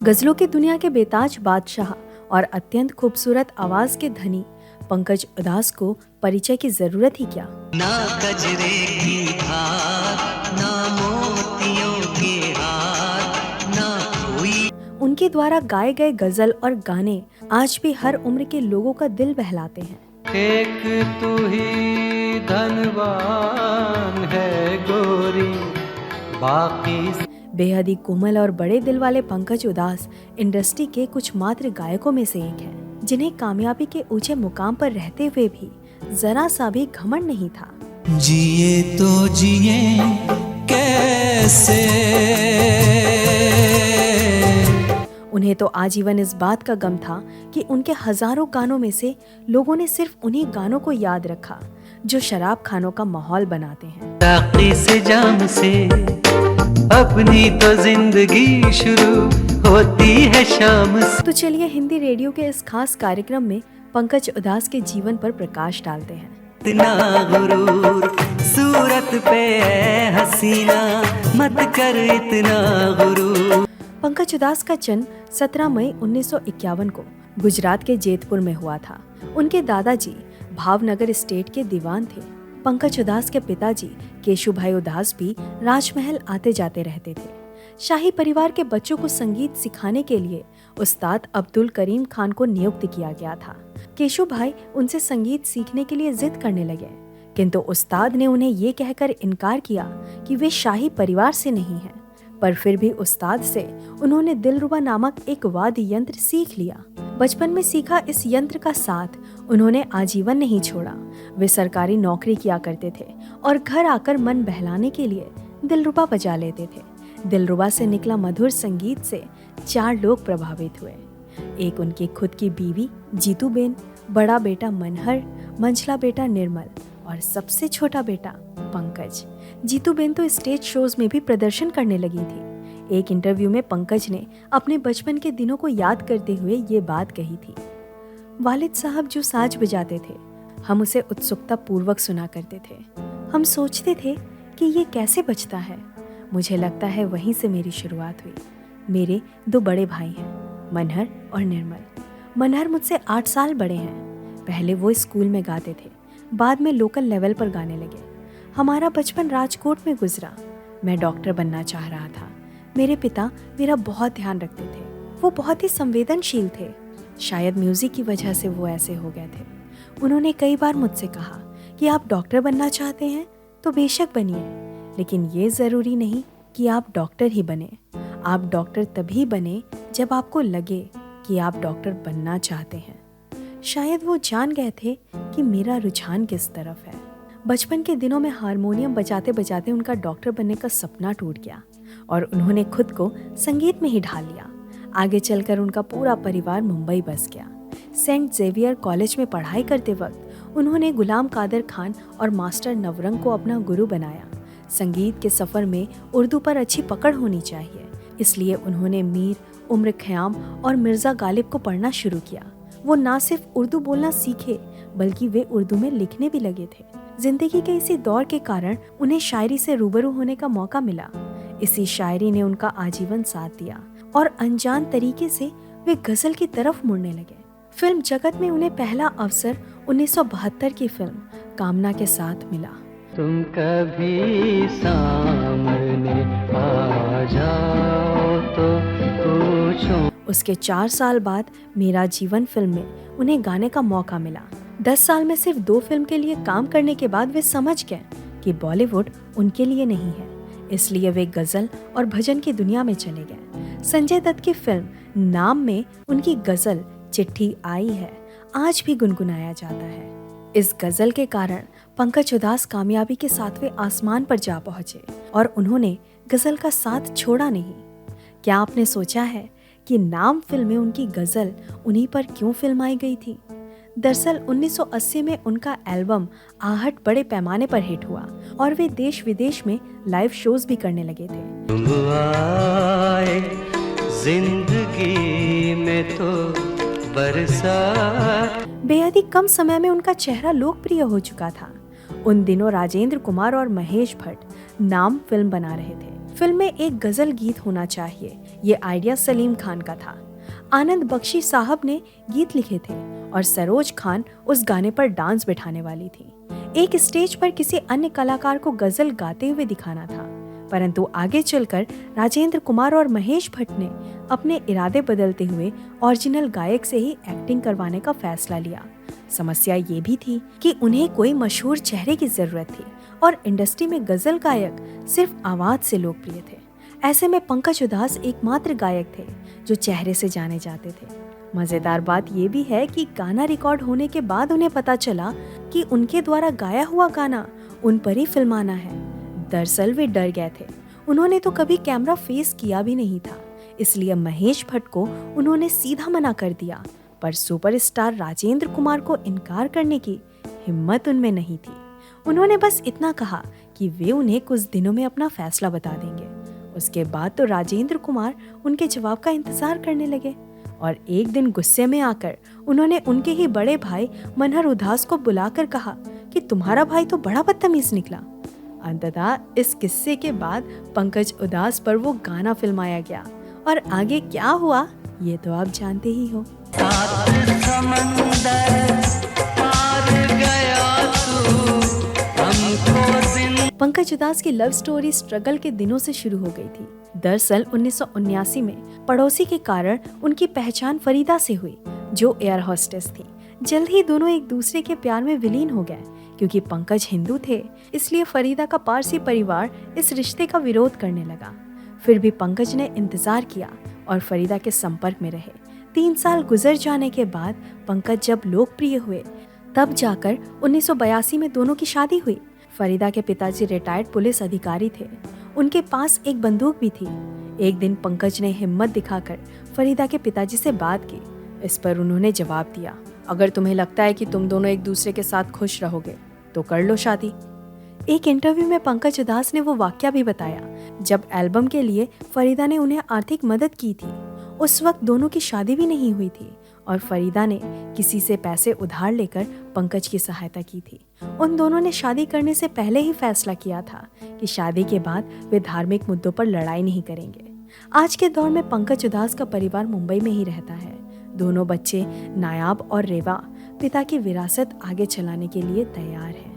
गजलों की दुनिया के बेताज बादशाह और अत्यंत खूबसूरत आवाज के धनी पंकज उधास को परिचय की जरूरत ही क्या। ना कजरे की धार, ना मोतियों के हार, ना कोई। उनके द्वारा गाए गए गजल और गाने आज भी हर उम्र के लोगों का दिल बहलाते हैं। एक तू ही धनवान है गोरी, बाकी बेहद ही कोमल और बड़े दिल वाले पंकज उधास इंडस्ट्री के कुछ मात्र गायकों में से एक हैं, जिन्हें कामयाबी के ऊंचे मुकाम पर रहते हुए भी जरा सा भी घमंड नहीं था। जिए तो जिए कैसे। उन्हें तो आजीवन इस बात का गम था कि उनके हजारों गानों में से लोगों ने सिर्फ उन्हीं गानों को याद रखा जो शराब खानों का माहौल बनाते हैं। ताक़ी से जाम से अपनी तो जिंदगी शुरू होती है शाम से। तो चलिए हिंदी रेडियो के इस खास कार्यक्रम में पंकज उधास के जीवन पर प्रकाश डालते हैं। इतना गुरूर सूरत पे है हसीना, मत कर इतना गुरूर। पंकज उधास का जन्म 17 मई 1951 को गुजरात के जेतपुर में हुआ था। उनके दादाजी भावनगर स्टेट के दीवान थे। पंकज उधास के पिताजी केशुभाई उधास भी राजमहल आते जाते रहते थे। शाही परिवार के बच्चों को संगीत सिखाने के लिए उस्ताद अब्दुल करीम खान को नियुक्त किया गया था। केशुभाई उनसे संगीत सीखने के लिए जिद करने लगे, किंतु उस्ताद ने उन्हें ये कहकर इनकार किया कि वे शाही परिवार से नहीं हैं। पर फिर भी उस्ताद से उन्होंने दिलरुबा नामक एक वाद्य यंत्र सीख लिया। बचपन में सीखा इस यंत्र का साथ उन्होंने आजीवन नहीं छोड़ा। वे सरकारी नौकरी किया करते थे और घर आकर मन बहलाने के लिए दिलरुबा बजा लेते थे। दिलरुबा से निकला मधुर संगीत से 4 लोग प्रभावित हुए। एक उनकी खुद की बीवी जीतूबेन, बड़ा बेटा मनहर, मंझला बेटा निर्मल और सबसे छोटा बेटा पंकज। जीतूबेन तो स्टेज शोज में भी प्रदर्शन करने लगी थी। एक इंटरव्यू में पंकज ने अपने बचपन के दिनों को याद करते हुए ये बात कही थी। वालिद साहब जो साज बजाते थे, हम उसे उत्सुकता पूर्वक सुना करते थे। हम सोचते थे कि ये कैसे बजता है। मुझे लगता है वहीं से मेरी शुरुआत हुई। मेरे 2 बड़े भाई हैं, मनहर और निर्मल। मनहर मुझसे 8 साल बड़े हैं। पहले वो स्कूल में गाते थे, बाद में लोकल लेवल पर गाने लगे। हमारा बचपन राजकोट में गुजरा। मैं डॉक्टर बनना चाह रहा था। मेरे पिता मेरा बहुत ध्यान रखते थे। वो बहुत ही संवेदनशील थे। शायद म्यूजिक की वजह से वो ऐसे हो गए थे। उन्होंने कई बार मुझसे कहा कि आप डॉक्टर बनना चाहते हैं तो बेशक बनिए, लेकिन ये ज़रूरी नहीं कि आप डॉक्टर ही बने। आप डॉक्टर तभी बने जब आपको लगे कि आप डॉक्टर बनना चाहते हैं। शायद वो जान गए थे कि मेरा रुझान किस तरफ है। बचपन के दिनों में हारमोनियम बजाते बजाते उनका डॉक्टर बनने का सपना टूट गया और उन्होंने खुद को संगीत में ही ढाल लिया। आगे चलकर उनका पूरा परिवार मुंबई बस गया। सेंट जेवियर कॉलेज में पढ़ाई करते वक्त उन्होंने गुलाम कादर खान और मास्टर नवरंग को अपना गुरु बनाया। संगीत के सफ़र में उर्दू पर अच्छी पकड़ होनी चाहिए, इसलिए उन्होंने मीर, उम्र खयाम और मिर्ज़ा गालिब को पढ़ना शुरू किया। वो ना सिर्फ उर्दू बोलना सीखे, बल्कि वे उर्दू में लिखने भी लगे थे। जिंदगी के इसी दौर के कारण उन्हें शायरी से रूबरू होने का मौका मिला। इसी शायरी ने उनका आजीवन साथ दिया और अनजान तरीके से वे गजल की तरफ मुड़ने लगे। फिल्म जगत में उन्हें पहला अवसर 1972 की फिल्म कामना के साथ मिला। तुम कभी सामने आ जाओ तो पूछो। उसके 4 साल बाद मेरा जीवन फिल्म में उन्हें गाने का मौका मिला। 10 साल में सिर्फ 2 फिल्म के लिए काम करने के बाद वे समझ गए कि बॉलीवुड उनके लिए नहीं है, इसलिए वे गजल और भजन की दुनिया में चले गए। संजय दत्त की फिल्म नाम में उनकी गजल चिट्ठी आई है आज भी गुनगुनाया जाता है। इस गजल के कारण पंकज उधास कामयाबी के 7वें आसमान पर जा पहुंचे और उन्होंने गजल का साथ छोड़ा नहीं। क्या आपने सोचा है कि नाम फिल्म में उनकी गजल उन्हीं पर क्यों फिल्माई गई थी? दरअसल 1980 में उनका एल्बम आहट बड़े पैमाने पर हिट हुआ और वे देश विदेश में लाइव शोज भी करने लगे थे। आए जिंदगी में तो बरसात। बेहद ही कम समय में उनका चेहरा लोकप्रिय हो चुका था। उन दिनों राजेंद्र कुमार और महेश भट्ट नाम फिल्म बना रहे थे। फिल्म में एक गजल गीत होना चाहिए, ये आइडिया सलीम खान का था। आनंद बख्शी साहब ने गीत लिखे थे और सरोज खान उस गाने पर डांस बिठाने वाली थी। एक स्टेज पर किसी अन्य कलाकार को गजल गाते हुए दिखाना था, परंतु आगे चलकर राजेंद्र कुमार और महेश भट्ट ने अपने इरादे बदलते हुए ओरिजिनल गायक से ही एक्टिंग करवाने का फैसला लिया। समस्या ये भी थी कि उन्हें कोई मशहूर चेहरे की जरूरत थी और इंडस्ट्री में गजल गायक सिर्फ आवाज से लोकप्रिय थे। ऐसे में पंकज उधास एकमात्र गायक थे जो चेहरे से जाने जाते थे। मजेदार बात ये भी है कि गाना रिकॉर्ड होने के बाद उन्हें पता चला कि उनके द्वारा गाया हुआ गाना उन पर ही फिल्माना है। दरअसल वे डर गए थे। उन्होंने तो कभी कैमरा फेस किया भी नहीं था, इसलिए महेश भट्ट को उन्होंने सीधा मना कर दिया। पर सुपरस्टार राजेंद्र कुमार को इनकार करने की हिम्मत उनमें नहीं थी। उन्होंने बस इतना कहा कि वे उन्हें कुछ दिनों में अपना फैसला बता देंगे। उसके बाद तो राजेंद्र कुमार उनके जवाब का इंतजार करने लगे और एक दिन गुस्से में आकर उन्होंने उनके ही बड़े भाई मनहर उधास को बुलाकर कहा कि तुम्हारा भाई तो बड़ा बदतमीज निकला। अंततः इस किस्से के बाद पंकज उधास पर वो गाना फिल्माया गया और आगे क्या हुआ ये तो आप जानते ही हो। पंकज उधास की लव स्टोरी स्ट्रगल के दिनों से शुरू हो गई थी। दरअसल 1979 में पड़ोसी के कारण उनकी पहचान फरीदा से हुई, जो एयर होस्टेस थी। जल्द ही दोनों एक दूसरे के प्यार में विलीन हो गए। क्योंकि पंकज हिंदू थे, इसलिए फरीदा का पारसी परिवार इस रिश्ते का विरोध करने लगा। फिर भी पंकज ने इंतजार किया और फरीदा के संपर्क में रहे। 3 साल गुजर जाने के बाद पंकज जब लोकप्रिय हुए, तब जाकर 1982 में दोनों की शादी हुई। फरीदा के पिताजी रिटायर्ड पुलिस अधिकारी थे। उनके पास एक बंदूक भी थी। एक दिन पंकज ने हिम्मत दिखाकर फरीदा के पिताजी से बात की। इस पर उन्होंने जवाब दिया, अगर तुम्हें लगता है कि तुम दोनों एक दूसरे के साथ खुश रहोगे तो कर लो शादी। एक इंटरव्यू में पंकज उधास ने वो वाकया भी बताया जब एल्बम के लिए फरीदा ने उन्हें आर्थिक मदद की थी। उस वक्त दोनों की शादी भी नहीं हुई थी और फरीदा ने किसी से पैसे उधार लेकर पंकज की सहायता की थी। उन दोनों ने शादी करने से पहले ही फैसला किया था कि शादी के बाद वे धार्मिक मुद्दों पर लड़ाई नहीं करेंगे। आज के दौर में पंकज उधास का परिवार मुंबई में ही रहता है। दोनों बच्चे नायाब और रेवा पिता की विरासत आगे चलाने के लिए तैयार हैं।